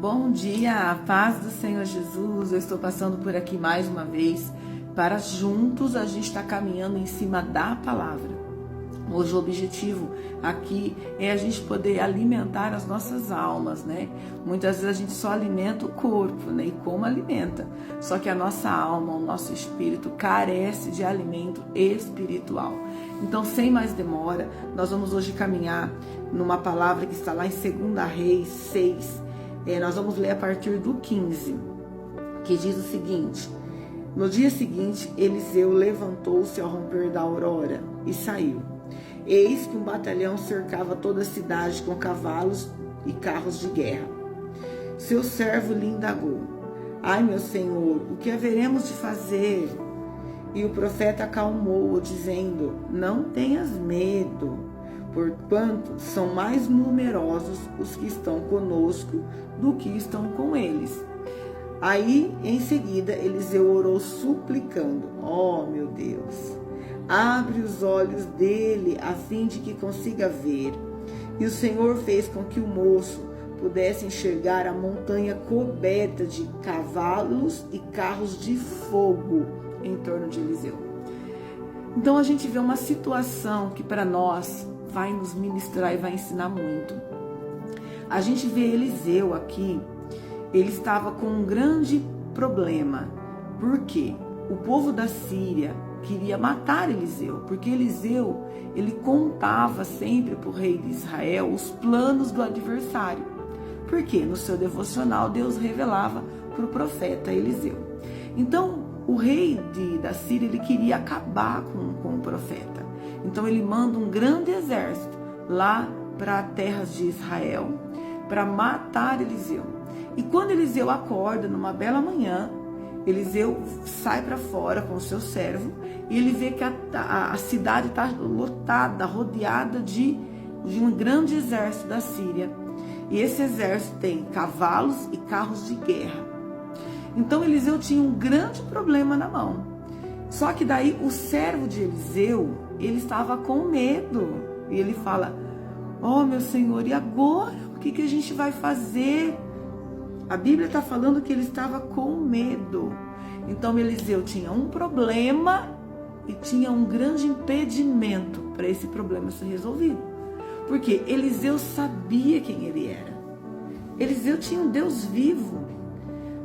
Bom dia, a paz do Senhor Jesus. Eu estou passando por aqui mais uma vez para juntos a gente estar caminhando em cima da palavra. Hoje o objetivo aqui é a gente poder alimentar as nossas almas, né? Muitas vezes a gente só alimenta o corpo, né? E como alimenta? Só que a nossa alma, o nosso espírito carece de alimento espiritual. Então, sem mais demora, nós vamos hoje caminhar numa palavra que está lá em 2 Reis 6. Nós vamos ler a partir do 15, que diz o seguinte: no dia seguinte, Eliseu levantou-se ao romper da aurora e saiu. Eis que um batalhão cercava toda a cidade com cavalos e carros de guerra. Seu servo lhe indagou: ai, meu senhor, o que haveremos de fazer? E o profeta acalmou-o, dizendo: não tenhas medo, porquanto são mais numerosos os que estão conosco do que estão com eles. Aí, em seguida, Eliseu orou suplicando: ó, meu Deus, abre os olhos dele a fim de que consiga ver. E o Senhor fez com que o moço pudesse enxergar a montanha coberta de cavalos e carros de fogo em torno de Eliseu. Então a gente vê uma situação que para nós vai nos ministrar e vai ensinar muito. A gente vê Eliseu aqui, ele estava com um grande problema. Por quê? O povo da Síria queria matar Eliseu, porque Eliseu, ele contava sempre para o rei de Israel os planos do adversário. Porque no seu devocional Deus revelava para o profeta Eliseu. Então o rei da Síria, ele queria acabar com o profeta. Então ele manda um grande exército lá para terras de Israel para matar Eliseu. E quando Eliseu acorda numa bela manhã, Eliseu sai para fora com o seu servo e ele vê que a cidade está lotada, rodeada de um grande exército da Síria. E esse exército tem cavalos e carros de guerra. Então Eliseu tinha um grande problema na mão. Só que daí o servo de Eliseu, ele estava com medo. E ele fala: ó, meu senhor, e agora? O que a gente vai fazer? A Bíblia está falando que ele estava com medo. Então Eliseu tinha um problema e tinha um grande impedimento para esse problema ser resolvido. Porque Eliseu sabia quem ele era. Eliseu tinha um Deus vivo.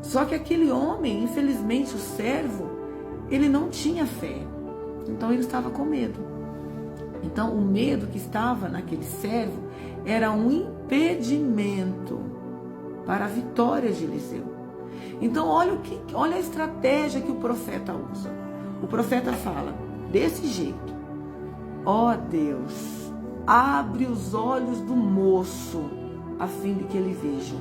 Só que aquele homem, infelizmente o servo, ele não tinha fé. Então ele estava com medo. Então o medo que estava naquele servo era um impedimento para a vitória de Eliseu. Então olha a estratégia que o profeta usa. O profeta fala desse jeito: ó Deus, abre os olhos do moço a fim de que ele veja.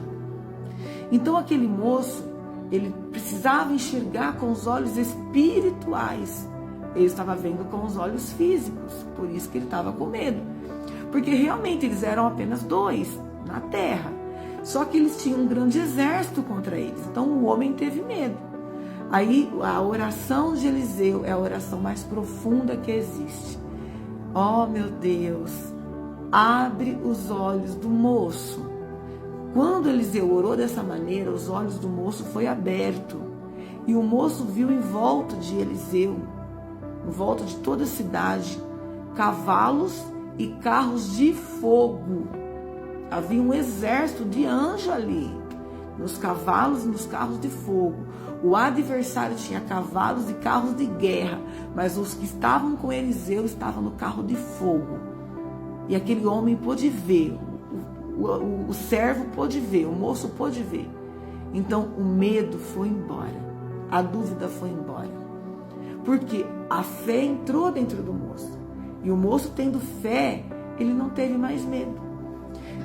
Então aquele moço, ele precisava enxergar com os olhos espirituais. Ele estava vendo com os olhos físicos, por isso que ele estava com medo. Porque realmente eles eram apenas 2 na terra. Só que eles tinham um grande exército contra eles. Então o homem teve medo. Aí a oração de Eliseu é a oração mais profunda que existe. Oh, meu Deus, abre os olhos do moço. Quando Eliseu orou dessa maneira, os olhos do moço foi aberto. E o moço viu em volta de Eliseu, em volta de toda a cidade, cavalos e carros de fogo. Havia um exército de anjos ali, nos cavalos e nos carros de fogo. O adversário tinha cavalos e carros de guerra, mas os que estavam com Eliseu estavam no carro de fogo. E aquele homem pôde ver, o servo pôde ver, o moço pôde ver. Então o medo foi embora, a dúvida foi embora. Porque a fé entrou dentro do moço. E o moço, tendo fé, ele não teve mais medo.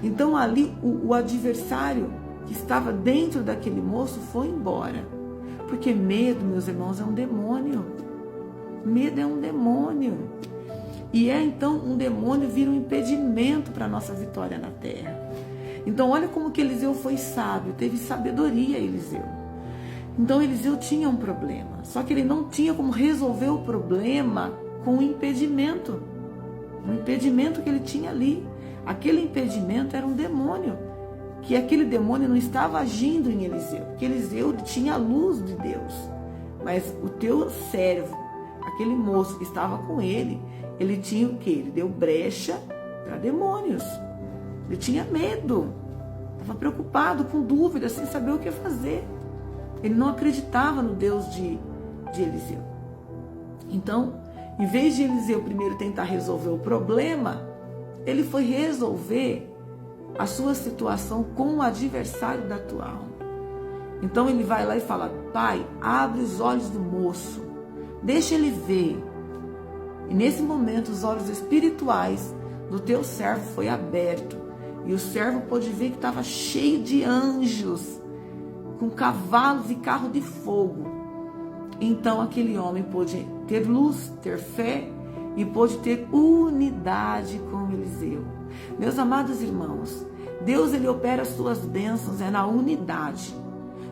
Então ali o adversário que estava dentro daquele moço foi embora. Porque medo, meus irmãos, é um demônio. Medo é um demônio. E então um demônio vira um impedimento para a nossa vitória na terra. Então olha como que Eliseu foi sábio, teve sabedoria Eliseu. Então Eliseu tinha um problema, só que ele não tinha como resolver o problema com o impedimento. O impedimento que ele tinha ali, aquele impedimento era um demônio. que aquele demônio não estava agindo em Eliseu, porque Eliseu tinha a luz de Deus. Mas o teu servo, aquele moço que estava com ele tinha o quê? Ele deu brecha para demônios. Ele tinha medo, estava preocupado, com dúvidas, sem saber o que fazer. Ele não acreditava no Deus de Eliseu. Então, em vez de Eliseu primeiro tentar resolver o problema, ele foi resolver a sua situação com o adversário da tua alma. Então ele vai lá e fala: Pai, abre os olhos do moço, deixa ele ver. E nesse momento os olhos espirituais do teu servo foi aberto, e o servo pôde ver que estava cheio de anjos, com cavalos e carro de fogo. Então aquele homem pôde ter luz, ter fé e pôde ter unidade com Eliseu. Meus amados irmãos, Deus ele opera as suas bênçãos na unidade.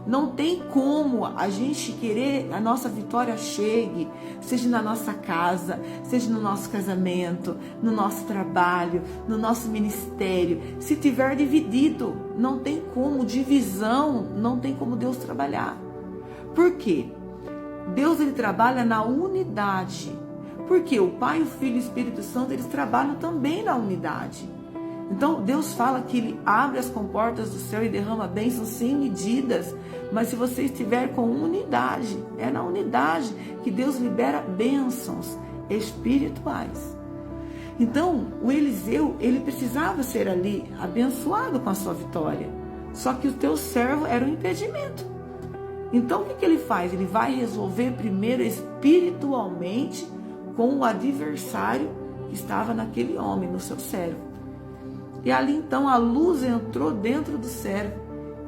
Não tem como a gente querer a nossa vitória chegue, seja na nossa casa, seja no nosso casamento, no nosso trabalho, no nosso ministério. Se tiver dividido, não tem como, divisão, não tem como Deus trabalhar. Por quê? Deus ele trabalha na unidade. Porque o Pai, o Filho e o Espírito Santo, eles trabalham também na unidade. Então Deus fala que Ele abre as comportas do céu e derrama bênçãos sem medidas. Mas se você estiver com unidade, é na unidade que Deus libera bênçãos espirituais. Então o Eliseu, ele precisava ser ali abençoado com a sua vitória. Só que o teu servo era um impedimento. Então o que ele faz? Ele vai resolver primeiro espiritualmente com o adversário que estava naquele homem, no seu servo. E ali então a luz entrou dentro do servo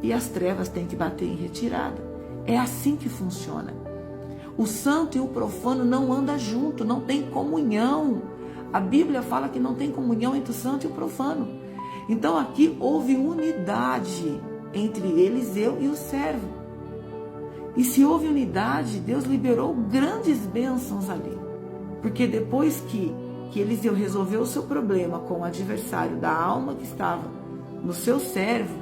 e as trevas têm que bater em retirada. É assim que funciona. O santo e o profano não andam junto, não tem comunhão. A Bíblia fala que não tem comunhão entre o santo e o profano. Então aqui houve unidade entre Eliseu e o servo. E se houve unidade, Deus liberou grandes bênçãos ali. Porque depois que Eliseu resolveu o seu problema com o adversário da alma que estava no seu servo,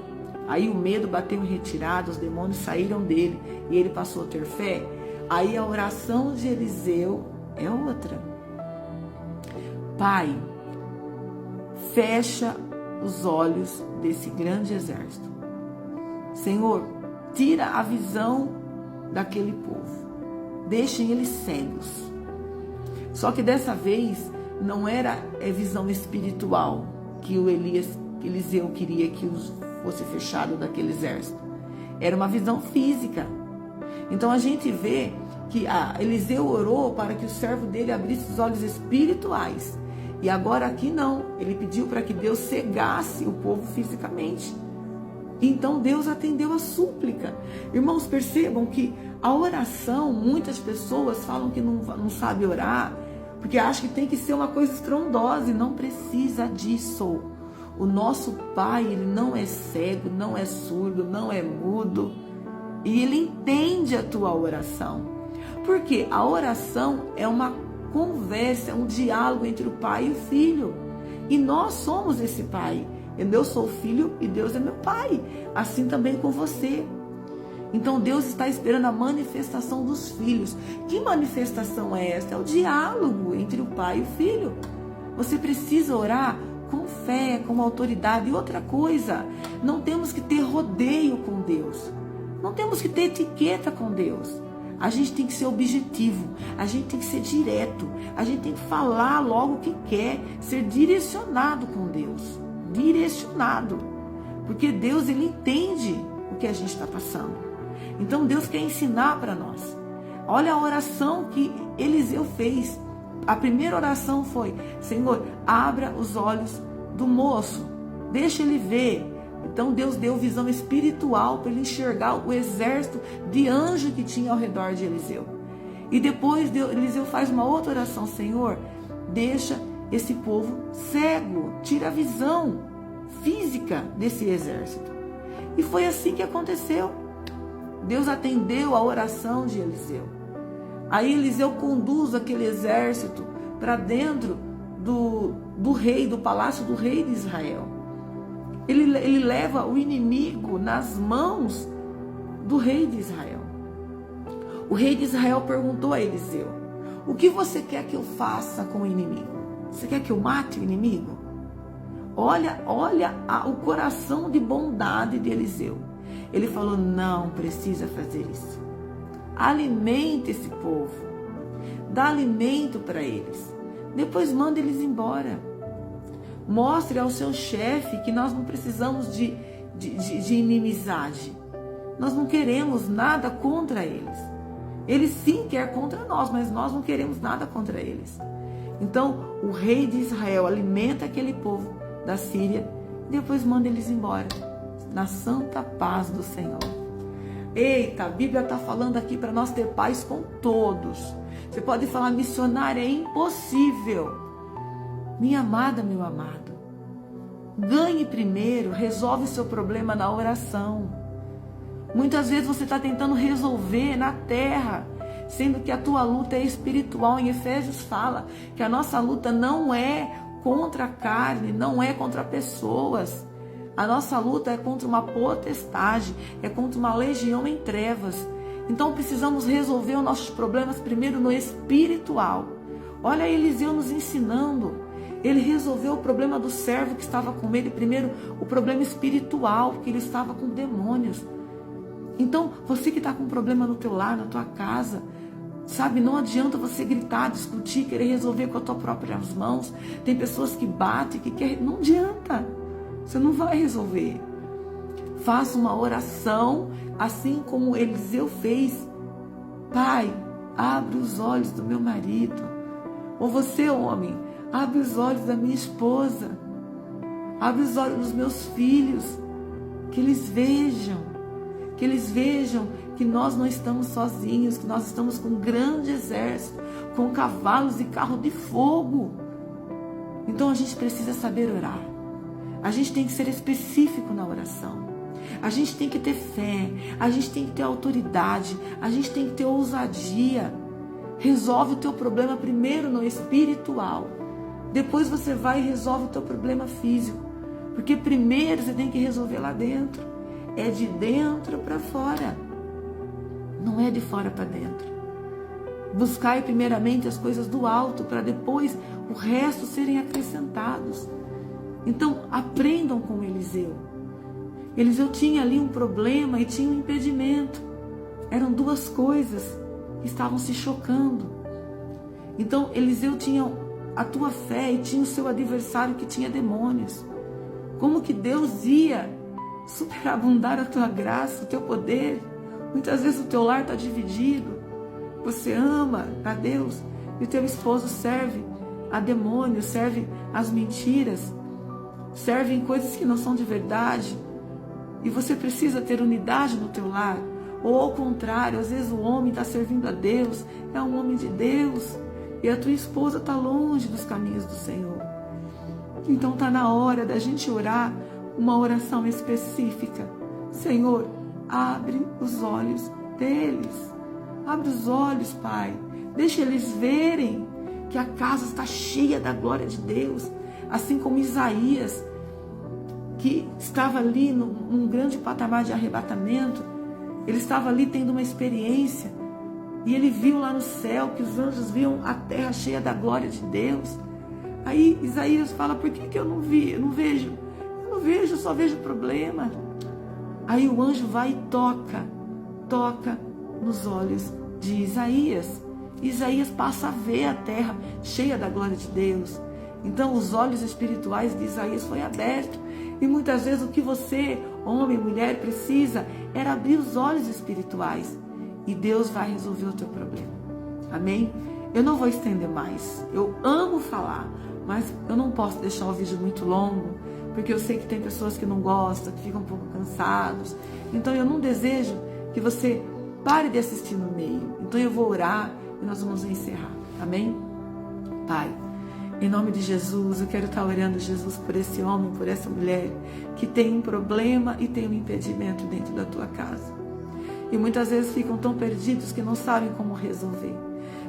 aí o medo bateu em retirada, os demônios saíram dele e ele passou a ter fé. Aí a oração de Eliseu é outra. Pai, fecha os olhos desse grande exército. Senhor, tira a visão daquele povo. Deixem eles cegos. Só que dessa vez não era visão espiritual que o Eliseu queria que fosse fechado daquele exército. Era uma visão física. Então a gente vê que Eliseu orou para que o servo dele abrisse os olhos espirituais. E agora aqui não. Ele pediu para que Deus cegasse o povo fisicamente. Então Deus atendeu a súplica. Irmãos, percebam que a oração, muitas pessoas falam que não sabe orar, porque acham que tem que ser uma coisa estrondosa, e não precisa disso. O nosso Pai, Ele não é cego, não é surdo, não é mudo, e Ele entende a tua oração. Porque a oração é uma conversa, é um diálogo entre o Pai e o Filho. E nós somos esse Pai. Eu sou o Filho e Deus é meu Pai. Assim também com você. Então Deus está esperando a manifestação dos filhos. Que manifestação é esta? É o diálogo entre o Pai e o Filho. Você precisa orar com fé, com autoridade. E outra coisa, não temos que ter rodeio com Deus. Não temos que ter etiqueta com Deus. A gente tem que ser objetivo, a gente tem que ser direto, a gente tem que falar logo o que quer, ser direcionado com Deus. Direcionado. Porque Deus, Ele entende o que a gente está passando. Então Deus quer ensinar para nós. Olha a oração que Eliseu fez. A primeira oração foi: Senhor, abra os olhos do moço, deixa ele ver. Então Deus deu visão espiritual para ele enxergar o exército de anjos que tinha ao redor de Eliseu. E depois Eliseu faz uma outra oração: Senhor, deixa esse povo cego, tira a visão física desse exército. E foi assim que aconteceu. Deus atendeu a oração de Eliseu. Aí Eliseu conduz aquele exército para dentro do rei, do palácio do rei de Israel. Ele leva o inimigo nas mãos do rei de Israel. O rei de Israel perguntou a Eliseu: o que você quer que eu faça com o inimigo? Você quer que eu mate o inimigo? Olha o coração de bondade de Eliseu. Ele falou: não precisa fazer isso. Alimente esse povo. Dá alimento para eles. Depois manda eles embora. Mostre ao seu chefe que nós não precisamos de inimizade. Nós não queremos nada contra eles. Ele sim quer contra nós, mas nós não queremos nada contra eles. Então, o rei de Israel alimenta aquele povo da Síria e depois manda eles embora, na santa paz do Senhor. Eita, a Bíblia está falando aqui para nós ter paz com todos. Você pode falar: missionária, é impossível. Minha amada, meu amado, ganhe primeiro, resolve o seu problema na oração. Muitas vezes você está tentando resolver na terra, sendo que a tua luta é espiritual. Em Efésios fala que a nossa luta não é contra a carne, não é contra pessoas. A nossa luta é contra uma potestade, é contra uma legião em trevas. Então precisamos resolver os nossos problemas primeiro no espiritual. Olha Eliseu nos ensinando. Ele resolveu o problema do servo que estava com ele, primeiro o problema espiritual, porque ele estava com demônios. Então, você que está com um problema no teu lar, na tua casa, sabe, não adianta você gritar, discutir, querer resolver com as tuas próprias mãos. Tem pessoas que batem, que querem, não adianta, você não vai resolver. Faça uma oração, assim como Eliseu fez. Pai, abre os olhos do meu marido. Ou você, homem, abre os olhos da minha esposa. Abre os olhos dos meus filhos, que eles vejam que nós não estamos sozinhos, que nós estamos com um grande exército, com cavalos e carro de fogo. Então a gente precisa saber orar. A gente tem que ser específico na oração. A gente tem que ter fé, a gente tem que ter autoridade, a gente tem que ter ousadia. Resolve o teu problema primeiro no espiritual. Depois você vai e resolve o teu problema físico. Porque primeiro você tem que resolver lá dentro. É de dentro para fora, não é de fora para dentro. Buscai primeiramente as coisas do alto, para depois o resto serem acrescentados. Então aprendam com Eliseu. Eliseu tinha ali um problema e tinha um impedimento. Eram duas coisas que estavam se chocando. Então Eliseu tinha a tua fé e tinha o seu adversário que tinha demônios. Como que Deus ia superabundar a tua graça, o teu poder? Muitas vezes o teu lar está dividido. Você ama a Deus e o teu esposo serve a demônios, serve as mentiras, serve em coisas que não são de verdade. E você precisa ter unidade no teu lar. Ou ao contrário, às vezes o homem está servindo a Deus, é um homem de Deus, e a tua esposa está longe dos caminhos do Senhor. Então está na hora da gente orar uma oração específica. Senhor, abre os olhos deles. Abre os olhos, Pai. Deixa eles verem que a casa está cheia da glória de Deus. Assim como Isaías, que estava ali num grande patamar de arrebatamento. Ele estava ali tendo uma experiência. E ele viu lá no céu que os anjos viam a terra cheia da glória de Deus. Aí Isaías fala: por que eu não vi? Eu não vejo, eu só vejo problema. Aí o anjo vai e toca nos olhos de Isaías. Isaías passa a ver a terra cheia da glória de Deus. Então os olhos espirituais de Isaías foi aberto. E muitas vezes o que você, homem, mulher, precisa era abrir os olhos espirituais. E Deus vai resolver o teu problema. Amém? Eu não vou estender mais. Eu amo falar, mas eu não posso deixar o vídeo muito longo, porque eu sei que tem pessoas que não gostam, que ficam um pouco cansados. Então eu não desejo que você pare de assistir no meio. Então eu vou orar e nós vamos encerrar. Amém? Pai, em nome de Jesus, eu quero estar orando, Jesus, por esse homem, por essa mulher que tem um problema e tem um impedimento dentro da tua casa. E muitas vezes ficam tão perdidos que não sabem como resolver.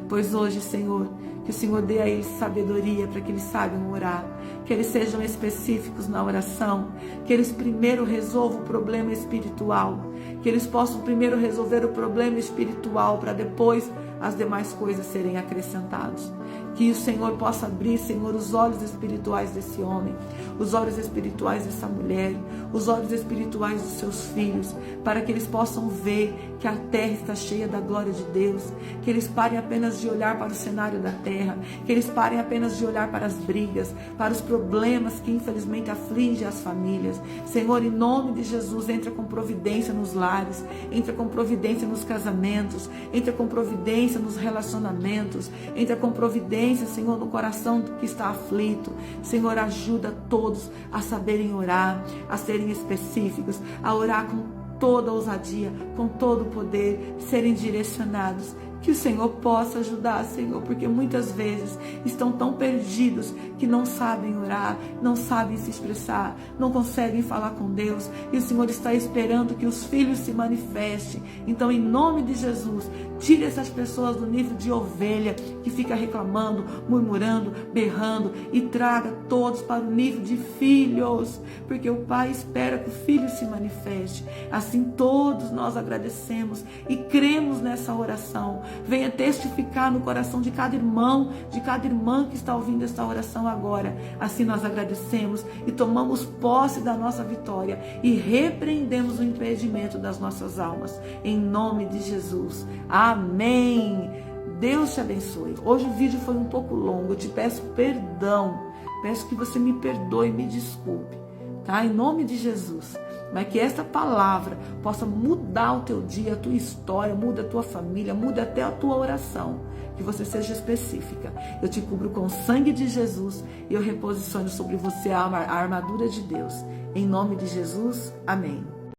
Pois hoje, Senhor, que o Senhor dê a eles sabedoria para que eles saibam orar, que eles sejam específicos na oração, que eles primeiro resolvam o problema espiritual, que eles possam primeiro resolver o problema espiritual para depois as demais coisas serem acrescentadas. Que o Senhor possa abrir, Senhor, os olhos espirituais desse homem, os olhos espirituais dessa mulher, os olhos espirituais dos seus filhos, para que eles possam ver que a terra está cheia da glória de Deus, que eles parem apenas de olhar para o cenário da terra, que eles parem apenas de olhar para as brigas, para os problemas que infelizmente afligem as famílias. Senhor, em nome de Jesus, entra com providência nos lares, entra com providência nos casamentos, entra com providência nos relacionamentos, entra com providência, Senhor, no coração que está aflito. Senhor, ajuda todos a saberem orar, a serem específicos, a orar com toda a ousadia, com todo o poder, serem direcionados. Que o Senhor possa ajudar, Senhor, porque muitas vezes estão tão perdidos que não sabem orar, não sabem se expressar, não conseguem falar com Deus, e o Senhor está esperando que os filhos se manifestem. Então, em nome de Jesus, tire essas pessoas do nível de ovelha que fica reclamando, murmurando, berrando, e traga todos para o nível de filhos, porque o Pai espera que o filho se manifeste. Assim todos nós agradecemos e cremos nessa oração. Venha testificar no coração de cada irmão, de cada irmã que está ouvindo esta oração agora. Assim nós agradecemos e tomamos posse da nossa vitória e repreendemos o impedimento das nossas almas. Em nome de Jesus. Amém. Deus te abençoe. Hoje o vídeo foi um pouco longo. Eu te peço perdão. Peço que você me perdoe, me desculpe. Tá? Em nome de Jesus. Mas que esta palavra possa mudar o teu dia, a tua história, muda a tua família, muda até a tua oração. Que você seja específica. Eu te cubro com o sangue de Jesus e eu reposiciono sobre você a armadura de Deus. Em nome de Jesus, amém.